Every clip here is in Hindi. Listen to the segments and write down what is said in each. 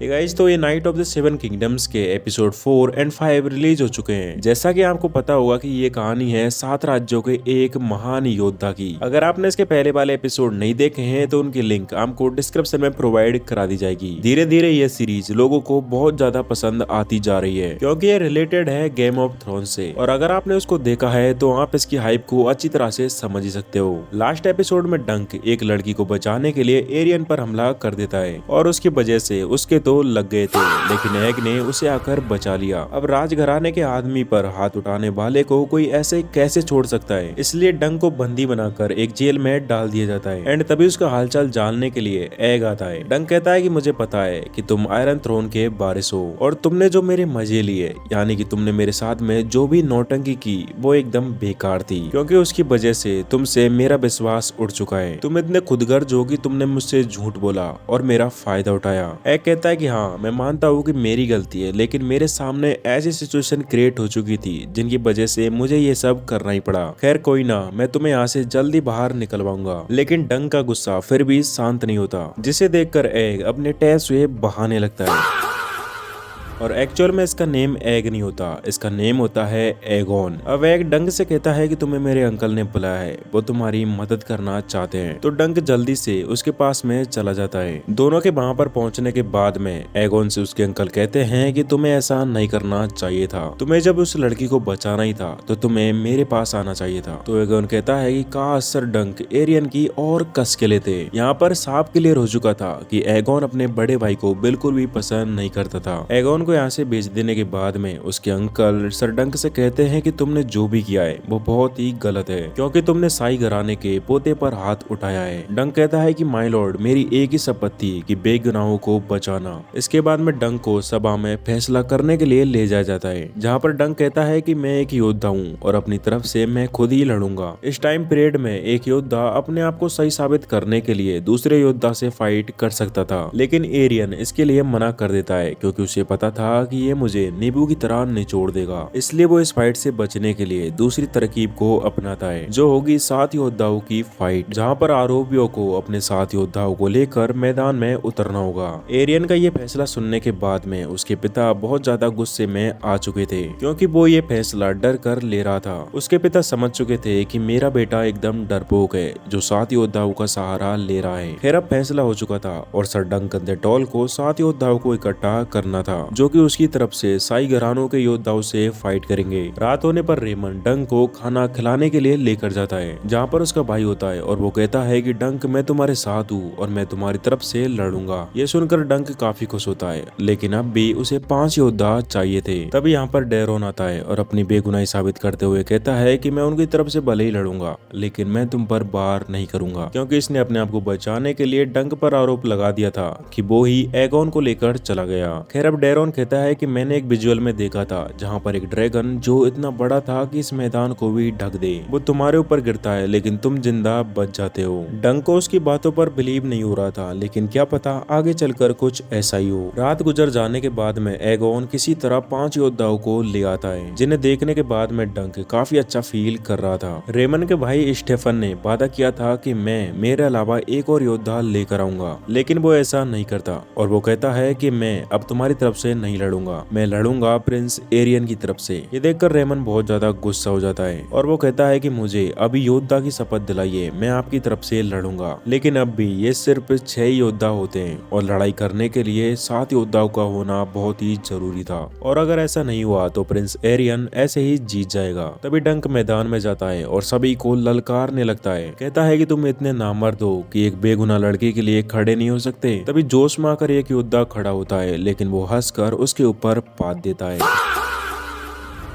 गाइस, तो ये night of the seven kingdoms के एपिसोड 4 एंड 5 रिलीज हो चुके हैं। जैसा कि आपको पता होगा कि ये कहानी है 7 राज्यों के एक महान योद्धा की। अगर आपने इसके पहले वाले एपिसोड नहीं देखे हैं तो उनकी लिंक आपको डिस्क्रिप्शन में प्रोवाइड करा दी जाएगी। धीरे धीरे ये सीरीज लोगों को बहुत ज्यादा पसंद आती जा रही है क्योंकि ये रिलेटेड है गेम ऑफ थ्रोन्स से, और अगर आपने उसको देखा है तो आप इसकी हाइप को अच्छी तरह से समझ ही सकते हो। लास्ट एपिसोड में डंक एक लड़की को बचाने के लिए एरियन पर हमला कर देता है और उसकी वजह से उसके तो लग गए थे, लेकिन एग ने उसे आकर बचा लिया। अब राजघराने के आदमी पर हाथ उठाने वाले को कोई ऐसे कैसे छोड़ सकता है, इसलिए डंक को बंदी बनाकर एक जेल में डाल दिया जाता है। एंड तभी उसका हालचाल जानने के लिए एग आता है। डंक कहता है कि मुझे पता है कि तुम आयरन थ्रोन के वारिस हो और तुमने जो मेरे मजे लिए, यानी कि तुमने मेरे साथ में जो भी नौटंकी की वो एकदम बेकार थी, क्योंकि उसकी वजह से तुमसे मेरा विश्वास उड़ चुका है। तुम इतने खुदगर्ज हो कि तुमने मुझसे झूठ बोला और मेरा फायदा उठाया। एग कहता है कि हाँ, मैं मानता हूँ कि मेरी गलती है, लेकिन मेरे सामने ऐसी सिचुएशन क्रिएट हो चुकी थी जिनकी वजह से मुझे ये सब करना ही पड़ा। खैर कोई ना, मैं तुम्हें यहाँ से जल्दी बाहर निकलवाऊंगा। लेकिन डंक का गुस्सा फिर भी शांत नहीं होता, जिसे देखकर एग अपने टैस हुए बहाने लगता है। और एक्चुअल में इसका नेम एग नहीं होता, इसका नेम होता है एगोन। अब एग डंक से कहता है कि तुम्हें मेरे अंकल ने बुलाया है, वो तुम्हारी मदद करना चाहते हैं। तो डंक जल्दी से उसके पास में चला जाता है। दोनों के वहां पर पहुंचने के बाद में एगोन से उसके अंकल कहते हैं कि तुम्हें ऐसा नहीं करना चाहिए था, तुम्हें जब उस लड़की को बचाना ही था तो तुम्हें मेरे पास आना चाहिए था। तो एगोन कहता है कि काश सर डंक एरियन की और कस के लेते। यहाँ पर साफ क्लियर हो चुका था कि एगोन अपने बड़े भाई को बिल्कुल भी पसंद नहीं करता था। एगोन को यहाँ से भेज देने के बाद में उसके अंकल सर डंक से कहते हैं कि तुमने जो भी किया है वो बहुत ही गलत है, क्योंकि तुमने साई घराने के पोते पर हाथ उठाया है। डंक कहता है कि माय लॉर्ड, मेरी एक ही शपथ थी कि बेगुनाहों को बचाना। इसके बाद में डंक को सभा में फैसला करने के लिए ले जाया जाता है, जहाँ पर डंक कहता है कि मैं एक योद्धा हूँ और अपनी तरफ से मैं खुद ही लड़ूंगा। इस टाइम पीरियड में एक योद्धा अपने आप को सही साबित करने के लिए दूसरे योद्धा से फाइट कर सकता था, लेकिन एरियन इसके लिए मना कर देता है क्योंकि उसे पता था कि ये मुझे नींबू की तरह निचोड़ देगा। इसलिए वो इस फाइट से बचने के लिए दूसरी तरकीब को अपनाता है, जो होगी 7 योद्धाओं की फाइट, जहाँ पर आरोपियों को अपने 7 योद्धाओं को लेकर मैदान में उतरना होगा। एरियन का ये फैसला सुनने के बाद में उसके पिता बहुत ज्यादा गुस्से में आ चुके थे, क्योंकि वो ये फैसला डर कर ले रहा था। उसके पिता समझ चुके थे कि मेरा बेटा एकदम डरपोक है जो 7 योद्धाओं का सहारा ले रहा है। खैर अब फैसला हो चुका था और सर डंकन द टॉल को 7 योद्धाओं को इकट्ठा करना था, जो कि उसकी तरफ से साई घरानों के योद्धाओं से फाइट करेंगे। रात होने पर रेमन डंक को खाना खिलाने के लिए लेकर जाता है, जहाँ पर उसका भाई होता है और वो कहता है कि डंक, मैं तुम्हारे साथ हूँ और मैं तुम्हारी तरफ से लड़ूंगा। ये सुनकर डंक काफी खुश होता है, लेकिन अब भी उसे 5 योद्धा चाहिए थे। तभी यहाँ पर डेरोन आता है और अपनी बेगुनाही साबित करते हुए कहता है कि मैं उनकी तरफ से भले ही लड़ूंगा, लेकिन मैं तुम पर वार नहीं करूंगा, क्योंकि इसने अपने आप को बचाने के लिए डंक पर आरोप लगा दिया था कि वो ही एगोन को लेकर चला गया। खैर अब डेरोन कहता है कि मैंने एक विजुअल में देखा था जहाँ पर एक ड्रैगन जो इतना बड़ा था कि इस मैदान को भी ढक दे, वो तुम्हारे ऊपर गिरता है लेकिन तुम जिंदा बच जाते हो। डंक को उसकी बातों पर बिलीव नहीं हो रहा था, लेकिन क्या पता आगे चलकर कुछ ऐसा ही हो। रात गुजर जाने के बाद में एगोन किसी तरह 5 योद्धाओं को ले आता है, जिन्हें देखने के बाद में डंक काफी अच्छा फील कर रहा था। रेमन के भाई स्टेफन ने वादा किया था कि मैं मेरे अलावा एक और योद्धा लेकर आऊंगा, लेकिन वो ऐसा नहीं करता और वो कहता है कि मैं अब तुम्हारी तरफ से नहीं लड़ूंगा, मैं लड़ूंगा प्रिंस एरियन की तरफ से। ये देखकर रेमन बहुत ज्यादा गुस्सा हो जाता है और वो कहता है कि मुझे अभी योद्धा की शपथ दिलाइए, मैं आपकी तरफ से लड़ूंगा। लेकिन अब भी ये सिर्फ 6 योद्धा होते हैं और लड़ाई करने के लिए 7 योद्धाओं का होना बहुत ही जरूरी था, और अगर ऐसा नहीं हुआ तो प्रिंस एरियन ऐसे ही जीत जाएगा। तभी डंक मैदान में जाता है और सभी को ललकारने लगता है, कहता है कि तुम इतने नामर्द हो कि एक बेगुनाह लड़की के लिए खड़े नहीं हो सकते। तभी जोश में आकर एक योद्धा खड़ा होता है, लेकिन वो हंसकर उसके ऊपर पात देता है,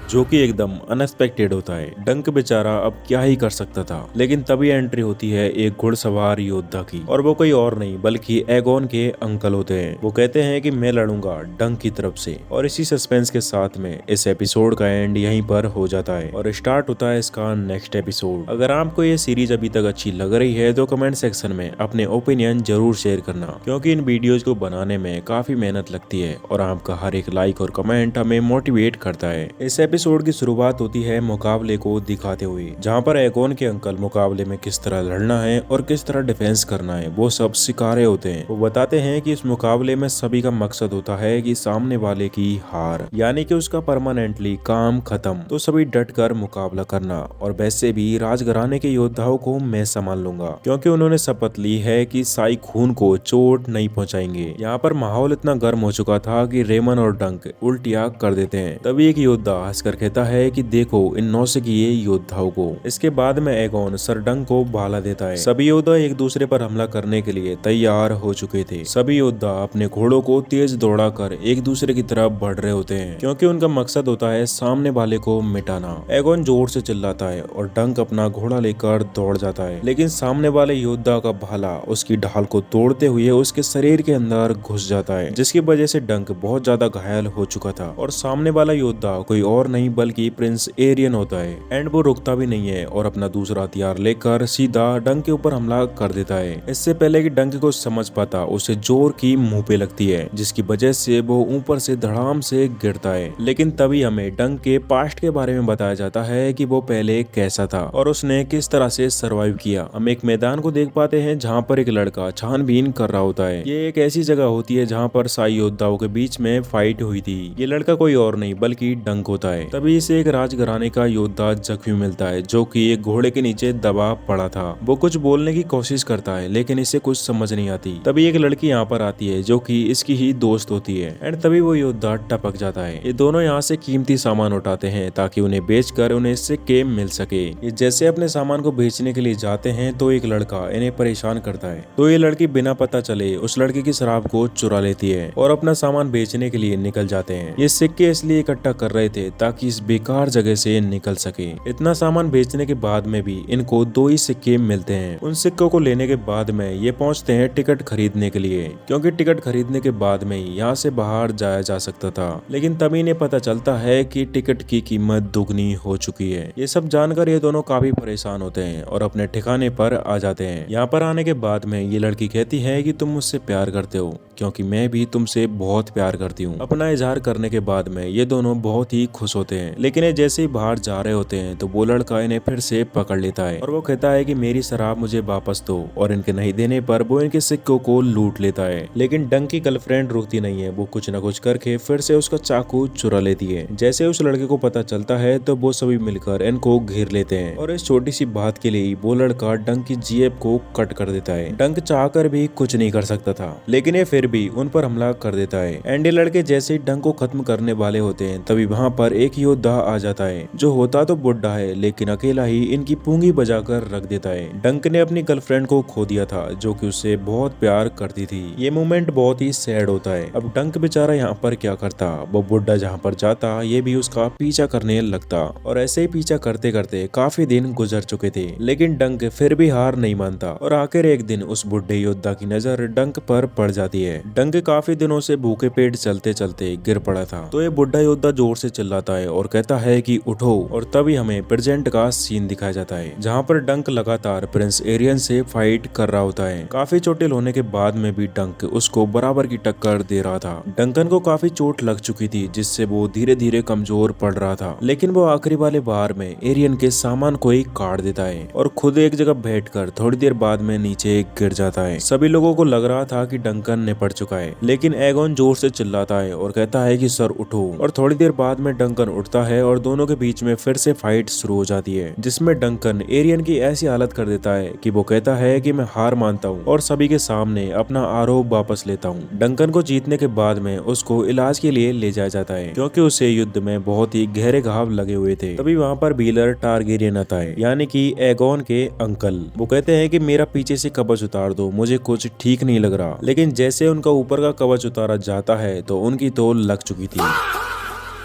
जो कि एकदम अनएक्सपेक्टेड होता है। डंक बेचारा अब क्या ही कर सकता था, लेकिन तभी एंट्री होती है एक घुड़सवार योद्धा की, और वो कोई और नहीं बल्कि एगोन के अंकल होते हैं। वो कहते हैं कि मैं लड़ूंगा डंक की तरफ से, और इसी सस्पेंस के साथ में इस एपिसोड का एंड यहीं पर हो जाता है और स्टार्ट होता है इसका नेक्स्ट एपिसोड। अगर आपको ये सीरीज अभी तक अच्छी लग रही है तो कमेंट सेक्शन में अपने ओपिनियन जरूर शेयर करना, क्योंकि इन वीडियोज को बनाने में काफी मेहनत लगती है और आपका हर एक लाइक और कमेंट हमें मोटिवेट करता है। इस एपिसोड की शुरुआत होती है मुकाबले को दिखाते हुए, जहाँ पर एगोन के अंकल मुकाबले में किस तरह लड़ना है और किस तरह डिफेंस करना है वो सब सिखा रहे होते हैं। वो बताते हैं कि इस मुकाबले में सभी का मकसद होता है कि सामने वाले की हार, यानी कि उसका परमानेंटली काम खत्म। तो सभी डट कर मुकाबला करना, और वैसे भी राजघराने के योद्धाओं को मैं संभाल लूंगा, क्योंकि उन्होंने शपथ ली है कि साई खून को चोट नहीं पहुंचाएंगे। यहाँ पर माहौल इतना गर्म हो चुका था कि रेमन और डंक उल्टियाँ कर देते हैं। तभी एक योद्धा हंसकर कहता है कि देखो इन नौसिखिए योद्धाओं को। इसके बाद में एगोन सर डंक को भाला देता है। सभी योद्धा एक दूसरे पर हमला करने के लिए तैयार हो चुके थे। सभी योद्धा अपने घोड़ों को तेज दौड़ाकर एक दूसरे की तरफ बढ़ रहे होते हैं, क्योंकि उनका मकसद होता है सामने वाले को मिटाना। एगोन जोर से चिल्लाता है और डंक अपना घोड़ा लेकर दौड़ जाता है, लेकिन सामने वाले योद्धा का भाला उसकी ढाल को तोड़ते हुए उसके शरीर के अंदर घुस जाता है, जिसकी वजह से डंक बहुत ज्यादा घायल हो चुका था। और सामने वाला योद्धा कोई और नहीं बल्कि प्रिंस एरियन होता है। एंड वो रुकता भी नहीं है और अपना दूसरा हथियार लेकर सीधा डंक के ऊपर हमला कर देता है। इससे पहले कि डंक को समझ पाता, उसे जोर की मुंह पे लगती है, जिसकी वजह से वो ऊपर से धड़ाम से गिरता है। लेकिन तभी हमें डंक के पास्ट के बारे में बताया जाता है कि वो पहले कैसा था और उसने किस तरह से सरवाइव किया। हम एक मैदान को देख पाते हैं जहाँ पर एक लड़का छानबीन कर रहा होता है। ये एक ऐसी जगह होती है जहाँ पर साई योद्धाओं के बीच में फाइट हुई थी। ये लड़का कोई और नहीं बल्कि डंक होता है। तभी इसे एक राजघराने का योद्धा जख्मी मिलता है, जो कि एक घोड़े के नीचे दबा पड़ा था। वो कुछ बोलने की कोशिश करता है, लेकिन इसे कुछ समझ नहीं आती। तभी एक लड़की यहाँ पर आती है, जो कि इसकी ही दोस्त होती है। एंड तभी वो योद्धा टपक जाता है। ये दोनों यहाँ से कीमती सामान उठाते हैं ताकि उन्हें बेचकर उन्हें सिक्के मिल सके। ये जैसे अपने सामान को बेचने के लिए जाते हैं तो एक लड़का इन्हें परेशान करता है। तो ये लड़की बिना पता चले उस लड़के की शराब को चुरा लेती है और अपना सामान बेचने के लिए निकल जाते हैं। ये सिक्के इसलिए इकट्ठा कर रहे थे ताकि इस बेकार जगह से निकल सके। इतना सामान बेचने के बाद में भी इनको 2 ही सिक्के मिलते हैं। उन सिक्कों को लेने के बाद में ये पहुंचते हैं टिकट खरीदने के लिए, क्योंकि टिकट खरीदने के बाद में ही यहाँ से बाहर जाया जा सकता था। लेकिन तभी इन्हें पता चलता है कि टिकट की कीमत दुगनी हो चुकी है। ये सब जानकर ये दोनों काफी परेशान होते हैं और अपने ठिकाने पर आ जाते हैं। यहाँ पर आने के बाद में ये लड़की कहती है कि तुम मुझसे प्यार करते हो, क्योंकि मैं भी तुमसे बहुत प्यार करती हूँ। अपना इजहार करने के बाद में ये दोनों बहुत ही खुश होते हैं। लेकिन ये जैसे ही बाहर जा रहे होते हैं तो वो लड़का इन्हें फिर से पकड़ लेता है और वो कहता है कि मेरी शराब मुझे वापस दो, और इनके नहीं देने पर वो इनके सिक्कों को लूट लेता है। लेकिन डंक की गर्लफ्रेंड रुकती नहीं है। वो कुछ न कुछ करके फिर से उसका चाकू चुरा लेती है। जैसे उस लड़के को पता चलता है तो वो सभी मिलकर इनको घेर लेते हैं, और इस छोटी सी बात के लिए वो लड़का डंक की जेब को कट कर देता है। डंक चाहकर भी कुछ नहीं कर सकता था, लेकिन ये फिर भी उन पर हमला कर देता है। एंड ये लड़के जैसे ही डंक को खत्म करने वाले होते हैं तभी वहाँ पर एक योद्धा आ जाता है, जो होता तो बुढ़ा है लेकिन अकेला ही इनकी पूंगी बजाकर रख देता है। डंक ने अपनी गर्लफ्रेंड को खो दिया था, जो कि उससे बहुत प्यार करती थी। ये मोमेंट बहुत ही सैड होता है। अब डंक बेचारा यहाँ पर क्या करता, वो बुढ़ा जहाँ पर जाता ये भी उसका पीछा करने लगता, और ऐसे ही पीछा करते करते काफी दिन गुजर चुके थे। लेकिन डंक फिर भी हार नहीं मानता, और आखिर एक दिन उस बुढ़े योद्धा की नजर डंक पर पड़ जाती है। डंक काफी दिनों से भूखे पेट चलते चलते गिर पड़ा था, तो ये बुढ़ा योद्धा जोर से चिल्लाता है और कहता है कि उठो। और तभी हमें प्रेजेंट का सीन दिखाया जाता है, जहाँ पर डंक लगातार प्रिंस एरियन से फाइट कर रहा होता है। काफी चोटिल होने के बाद में भी डंक उसको बराबर की टक्कर दे रहा था। डंकन को काफी चोट लग चुकी थी, जिससे वो धीरे धीरे कमजोर पड़ रहा था। लेकिन वो आखिरी वाले बार में एरियन के सामान को ही काट देता है और खुद एक जगह बैठकर थोड़ी देर बाद में नीचे गिर जाता है। सभी लोगों को लग रहा था कि डंकन निपट चुका है, लेकिन एगोन जोर से चिल्लाता है और कहता है कि सर उठो। और थोड़ी देर बाद में डंकन उठता है और दोनों के बीच में फिर से फाइट शुरू हो जाती है, जिसमें डंकन एरियन की ऐसी हालत कर देता है कि वो कहता है कि मैं हार मानता हूँ और सभी के सामने अपना आरोप वापस लेता हूँ। डंकन को जीतने के बाद में उसको इलाज के लिए ले जाया जाता है, क्योंकि उसे युद्ध में बहुत ही गहरे घाव लगे हुए थे। तभी वहाँ पर व्हीलर टारगेरियन आता है, यानी कि एगोन के अंकल। वो कहते हैं कि मेरा पीछे से कवच उतार दो, मुझे कुछ ठीक नहीं लग रहा। लेकिन जैसे उनका ऊपर का कवच उतारा जाता है तो उनकी तो लग चुकी थी।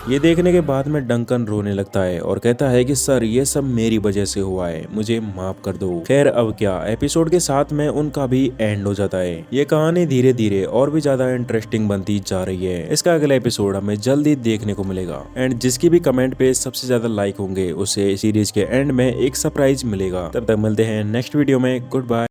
ये देखने के बाद में डंकन रोने लगता है और कहता है कि सर ये सब मेरी वजह से हुआ है, मुझे माफ कर दो। खैर अब क्या, एपिसोड के साथ में उनका भी एंड हो जाता है। ये कहानी धीरे धीरे और भी ज्यादा इंटरेस्टिंग बनती जा रही है। इसका अगला एपिसोड हमें जल्दी देखने को मिलेगा, एंड जिसकी भी कमेंट पे सबसे ज्यादा लाइक होंगे उसे सीरीज के एंड में एक सरप्राइज मिलेगा। तब तक मिलते हैं नेक्स्ट वीडियो में। Good bye.